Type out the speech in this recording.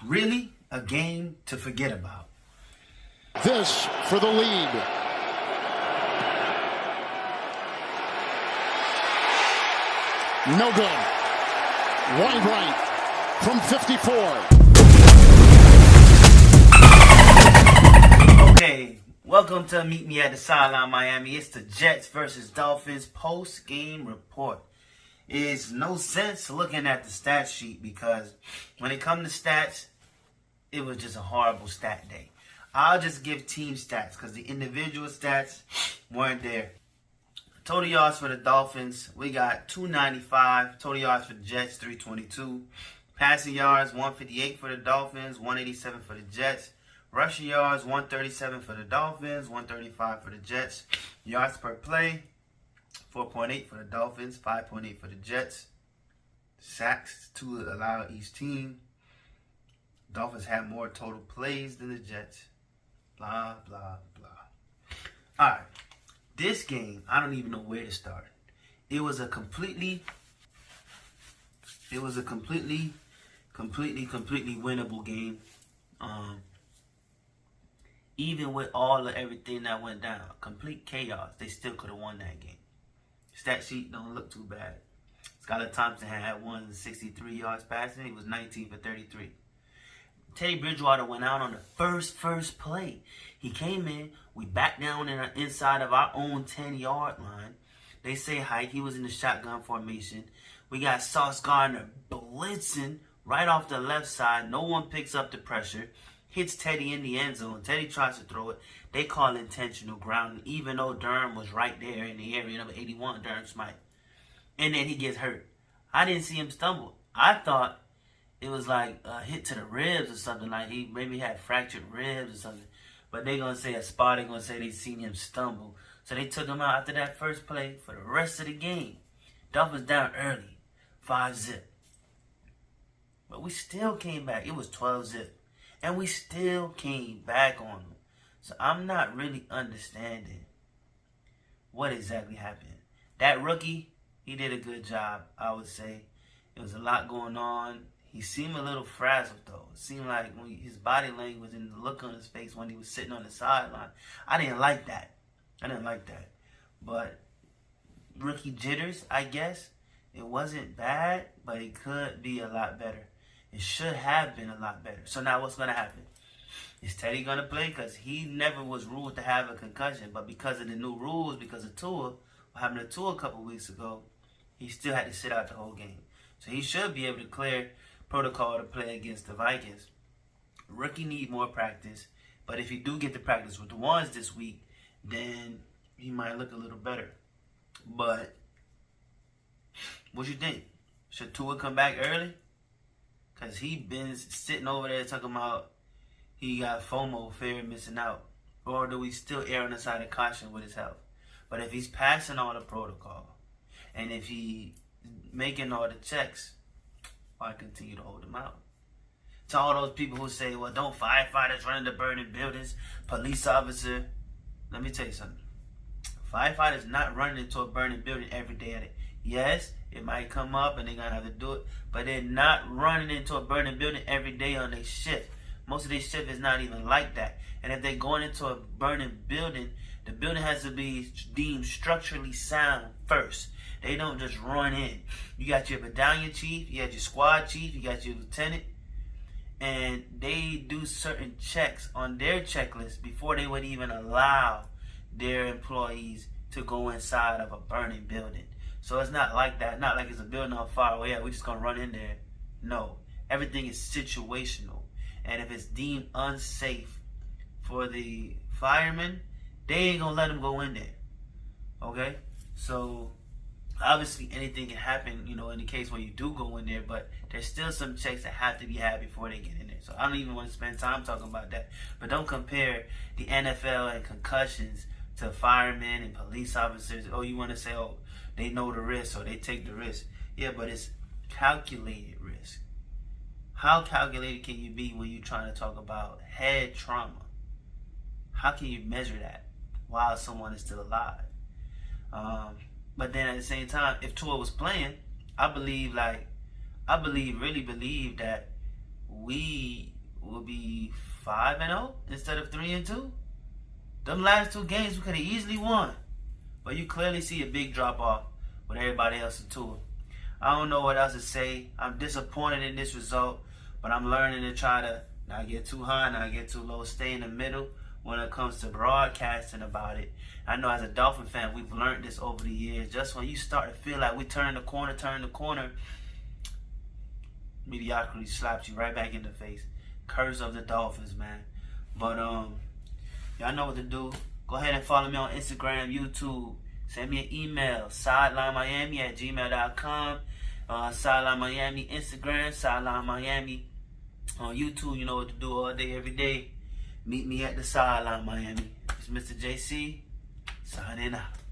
Really a game to forget about. This for the lead. No good. Wide right from 54. Okay, welcome to Meet Me at the Sideline Miami. It's the Jets versus Dolphins post-game report. It's no sense looking at the stat sheet because when it comes to stats, it was just a horrible stat day. I'll just give team stats because the individual stats weren't there. Total yards for the Dolphins, we got 295. Total yards for the Jets, 322. Passing yards, 158 for the Dolphins, 187 for the Jets. Rushing yards, 137 for the Dolphins, 135 for the Jets. Yards per play, 4.8 for the Dolphins, 5.8 for the Jets. Sacks, 2 allowed each team. Dolphins had more total plays than the Jets. Blah, blah, blah. All right. This game, I don't even know where to start. It was a completely winnable game. Even with all of everything that went down, complete chaos, they still could have won that game. Stat sheet don't look too bad. Skylar Thompson had 163 yards passing. He was 19 for 33. Teddy Bridgewater went out on the first play. He came in. We backed down inside of our own 10-yard line. They say hike. He was in the shotgun formation. We got Sauce Gardner blitzing right off the left side. No one picks up the pressure. Hits Teddy in the end zone. Teddy tries to throw it. They call intentional grounding, even though Durham was right there in the area, number 81, Durham Smythe. And then he gets hurt. I didn't see him stumble. I thought it was like a hit to the ribs or something. Like he maybe had fractured ribs or something. But they're going to say a spot. They're going to say they seen him stumble. So they took him out after that first play for the rest of the game. Dolphins down early. 5-0. But we still came back. It was 12-0. And we still came back on them. So I'm not really understanding what exactly happened. That rookie, he did a good job, I would say. There was a lot going on. He seemed a little frazzled, though. It seemed like when his body language and the look on his face when he was sitting on the sideline. I didn't like that. But rookie jitters, I guess. It wasn't bad, but it could be a lot better. It should have been a lot better. So now what's going to happen? Is Teddy going to play? Because he never was ruled to have a concussion. But because of the new rules, because of Tua, what happened to Tua a couple weeks ago, he still had to sit out the whole game. So he should be able to clear protocol to play against the Vikings. Rookie need more practice, but if he do get to practice with the ones this week, then he might look a little better. But what you think? Should Tua come back early? Because he been sitting over there talking about he got FOMO, fear of missing out. Or do we still err on the side of caution with his health? But if he's passing all the protocol, and if he making all the checks, I continue to hold him out. To all those people who say, well, don't firefighters run into burning buildings, police officer. Let me tell you something. Firefighters not running into a burning building every day. Yes, it might come up and they're going to have to do it, but they're not running into a burning building every day on their shift. Most of their shift is not even like that. And if they're going into a burning building, the building has to be deemed structurally sound first. They don't just run in. You got your battalion chief, you got your squad chief, you got your lieutenant, and they do certain checks on their checklist before they would even allow their employees to go inside of a burning building. So it's not like that. Not like it's a building on fire. Oh yeah, we're just going to run in there. No. Everything is situational. And if it's deemed unsafe for the firemen, they ain't going to let them go in there. Okay? So obviously anything can happen, in the case where you do go in there, but there's still some checks that have to be had before they get in there. So I don't even want to spend time talking about that. But don't compare the NFL and concussions to firemen and police officers. Oh, you want to say, oh, they know the risk, so they take the risk. Yeah, but it's calculated risk. How calculated can you be when you're trying to talk about head trauma? How can you measure that while someone is still alive? But then at the same time, if Tua was playing, I really believe that we we'll be 5-0 instead of 3-2. Them last 2 games we could have easily won. But you clearly see a big drop off with everybody else into it. I don't know what else to say. I'm disappointed in this result, but I'm learning to try to not get too high, not get too low, stay in the middle when it comes to broadcasting about it. I know as a Dolphin fan, we've learned this over the years. Just when you start to feel like we turn the corner, mediocrity slaps you right back in the face. Curse of the Dolphins, man. But y'all know what to do. Go ahead and follow me on Instagram, YouTube. Send me an email, sidelinemiami@gmail.com. Sideline Miami Instagram, Sideline Miami on YouTube. You know what to do all day, every day. Meet me at the Sideline Miami. It's Mr. JC, signing out.